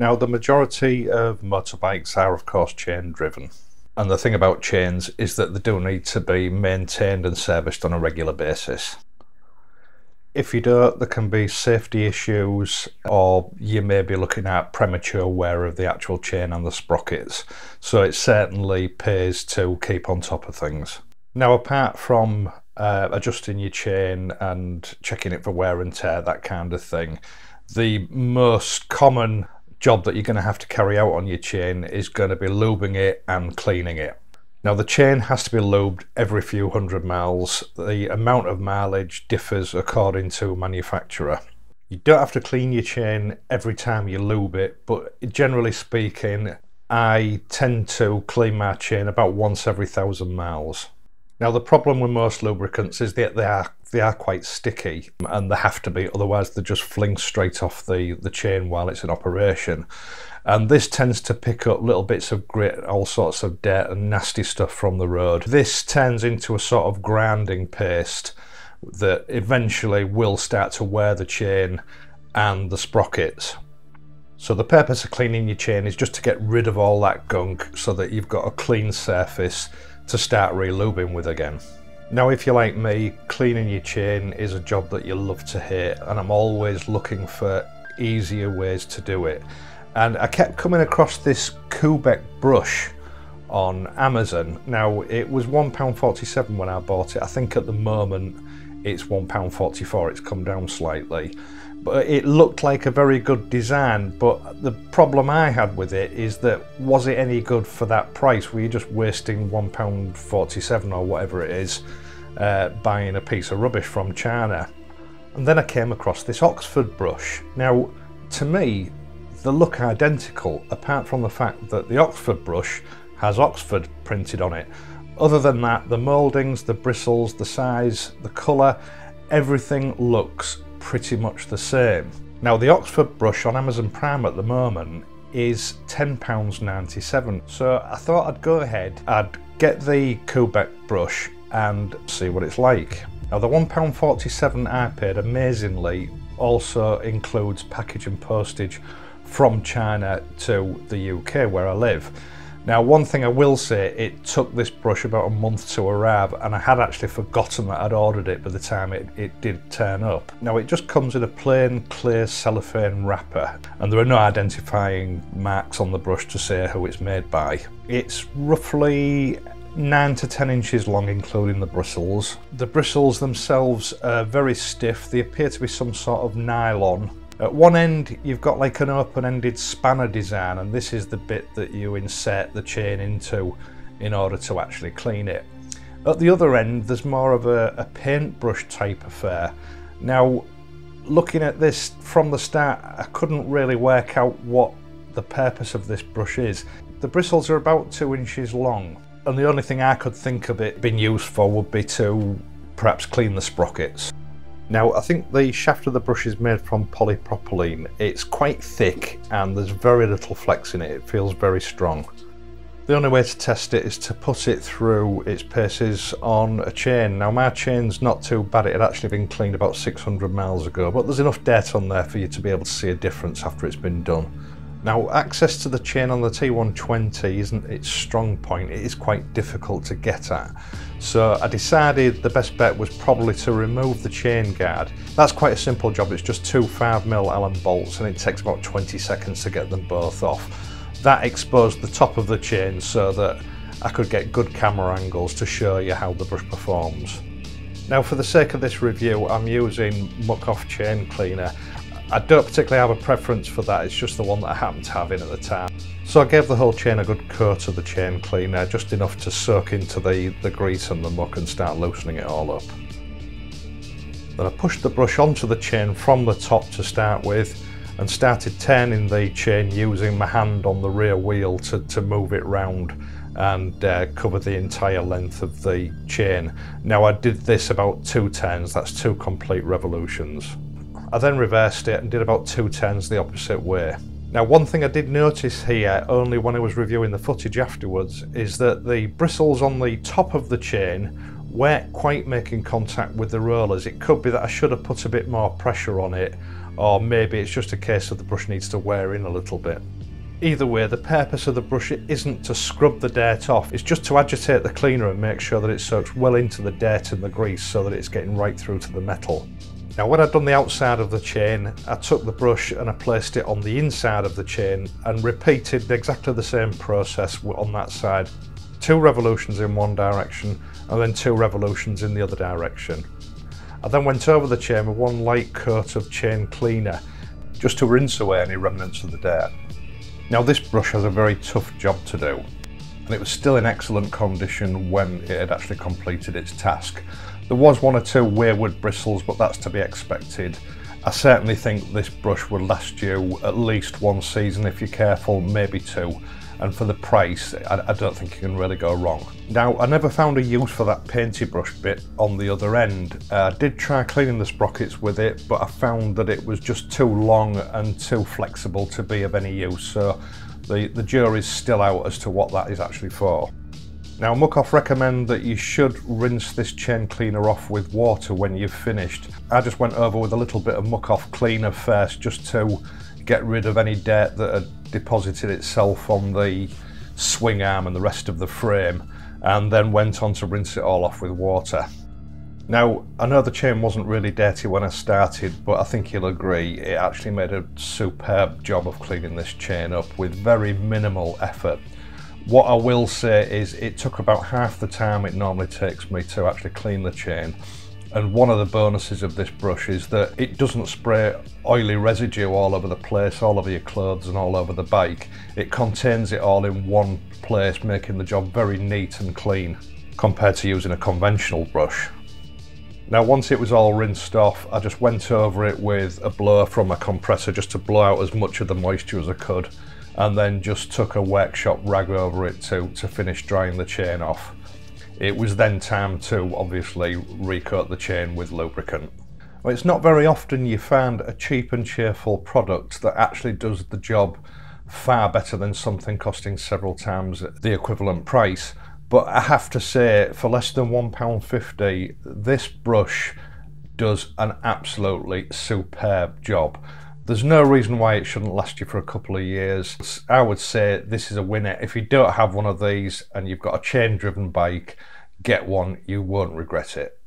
Now, the majority of motorbikes are of course chain driven, and the thing about chains is that they do need to be maintained and serviced on a regular basis. If you don't, there can be safety issues, or you may be looking at premature wear of the actual chain and the sprockets, so it certainly pays to keep on top of things. Now, apart from adjusting your chain and checking it for wear and tear, that kind of thing, the most common job that you're going to have to carry out on your chain is going to be lubing it and cleaning it. Now, the chain has to be lubed every few hundred miles. The amount of mileage differs according to manufacturer. You don't have to clean your chain every time you lube it, but generally speaking, I tend to clean my chain about once every 1,000 miles. Now, the problem with most lubricants is that they are quite sticky, and they have to be, otherwise they just fling straight off the chain while it's in operation. And this tends to pick up little bits of grit, all sorts of dirt and nasty stuff from the road. This turns into a sort of grinding paste that eventually will start to wear the chain and the sprockets. So the purpose of cleaning your chain is just to get rid of all that gunk so that you've got a clean surface to start re-lubing with again. Now, if you're like me, cleaning your chain is a job that you love to hate, and I'm always looking for easier ways to do it. And I kept coming across this COOBECK brush on Amazon. Now, it was £1.47 when I bought it. I think at the moment it's £1.44, it's come down slightly. But it looked like a very good design, but the problem I had with it is that, was it any good for that price? Were you just wasting £1.47 or whatever it is, buying a piece of rubbish from China? And then I came across this Oxford brush. Now, to me, they look identical, apart from the fact that the Oxford brush has Oxford printed on it. Other than that, the mouldings, the bristles, the size, the colour, everything looks pretty much the same. Now, the Oxford brush on Amazon Prime at the moment is £10.97, so I thought I'd go ahead, I'd get the COOBECK brush and see what it's like. Now, the £1.47 I paid amazingly also includes package and postage from China to the UK where I live. Now, one thing I will say, it took this brush about a month to arrive, and I had actually forgotten that I'd ordered it by the time it did turn up. Now, it just comes in a plain clear cellophane wrapper, and there are no identifying marks on the brush to say who it's made by. It's roughly 9 to 10 inches long, including the bristles. The bristles themselves are very stiff. They appear to be some sort of nylon. At one end, you've got like an open-ended spanner design, and this is the bit that you insert the chain into in order to actually clean it. At the other end, there's more of a paintbrush type affair. Now, looking at this from the start, I couldn't really work out what the purpose of this brush is. The bristles are about 2 inches long, and the only thing I could think of it being used for would be to perhaps clean the sprockets. Now, I think the shaft of the brush is made from polypropylene. It's quite thick and there's very little flex in it. It feels very strong. The only way to test it is to put it through its paces on a chain. Now, my chain's not too bad. It had actually been cleaned about 600 miles ago, but there's enough dirt on there for you to be able to see a difference after it's been done. Now, access to the chain on the T120 isn't its strong point. It is quite difficult to get at. So I decided the best bet was probably to remove the chain guard. That's quite a simple job. It's just 2 5mm Allen bolts, and it takes about 20 seconds to get them both off. That exposed the top of the chain so that I could get good camera angles to show you how the brush performs. Now, for the sake of this review, I'm using Muck Off Chain Cleaner. I don't particularly have a preference for that, it's just the one that I happened to have in at the time. So I gave the whole chain a good coat of the chain cleaner, just enough to soak into the grease and the muck and start loosening it all up. Then I pushed the brush onto the chain from the top to start with, and started turning the chain using my hand on the rear wheel to move it round and cover the entire length of the chain. Now, I did this about 2 turns, that's 2 complete revolutions. I then reversed it and did about 2 turns the opposite way. Now, one thing I did notice here, only when I was reviewing the footage afterwards, is that the bristles on the top of the chain weren't quite making contact with the rollers. It could be that I should have put a bit more pressure on it, or maybe it's just a case of the brush needs to wear in a little bit. Either way, the purpose of the brush isn't to scrub the dirt off, it's just to agitate the cleaner and make sure that it soaks well into the dirt and the grease so that it's getting right through to the metal. Now when I'd done the outside of the chain, I took the brush and I placed it on the inside of the chain and repeated exactly the same process on that side. 2 revolutions in one direction and then 2 revolutions in the other direction. I then went over the chain with 1 light coat of chain cleaner just to rinse away any remnants of the dirt. Now this brush has a very tough job to do, and it was still in excellent condition when it had actually completed its task. There was 1 or 2 wayward bristles, but that's to be expected. I certainly think this brush would last you at least 1 season if you're careful, maybe 2. And for the price, I don't think you can really go wrong. Now, I never found a use for that painty brush bit on the other end. I did try cleaning the sprockets with it, but I found that it was just too long and too flexible to be of any use, so the jury's still out as to what that is actually for. Now, Muc-Off recommend that you should rinse this chain cleaner off with water when you've finished. I just went over with a little bit of Muc-Off cleaner first, just to get rid of any dirt that had deposited itself on the swing arm and the rest of the frame, and then went on to rinse it all off with water. Now, I know the chain wasn't really dirty when I started, but I think you'll agree it actually made a superb job of cleaning this chain up with very minimal effort. What I will say is it took about half the time it normally takes me to actually clean the chain. And one of the bonuses of this brush is that it doesn't spray oily residue all over the place, all over your clothes and all over the bike. It contains it all in one place, making the job very neat and clean compared to using a conventional brush. Now once it was all rinsed off, I just went over it with a blower from my compressor just to blow out as much of the moisture as I could, and then just took a workshop rag over it to finish drying the chain off. It was then time to obviously recoat the chain with lubricant. Well, it's not very often you find a cheap and cheerful product that actually does the job far better than something costing several times the equivalent price. But I have to say, for less than £1.50, this brush does an absolutely superb job. There's no reason why it shouldn't last you for a couple of years. I would say this is a winner. If you don't have one of these and you've got a chain driven bike, get one, you won't regret it.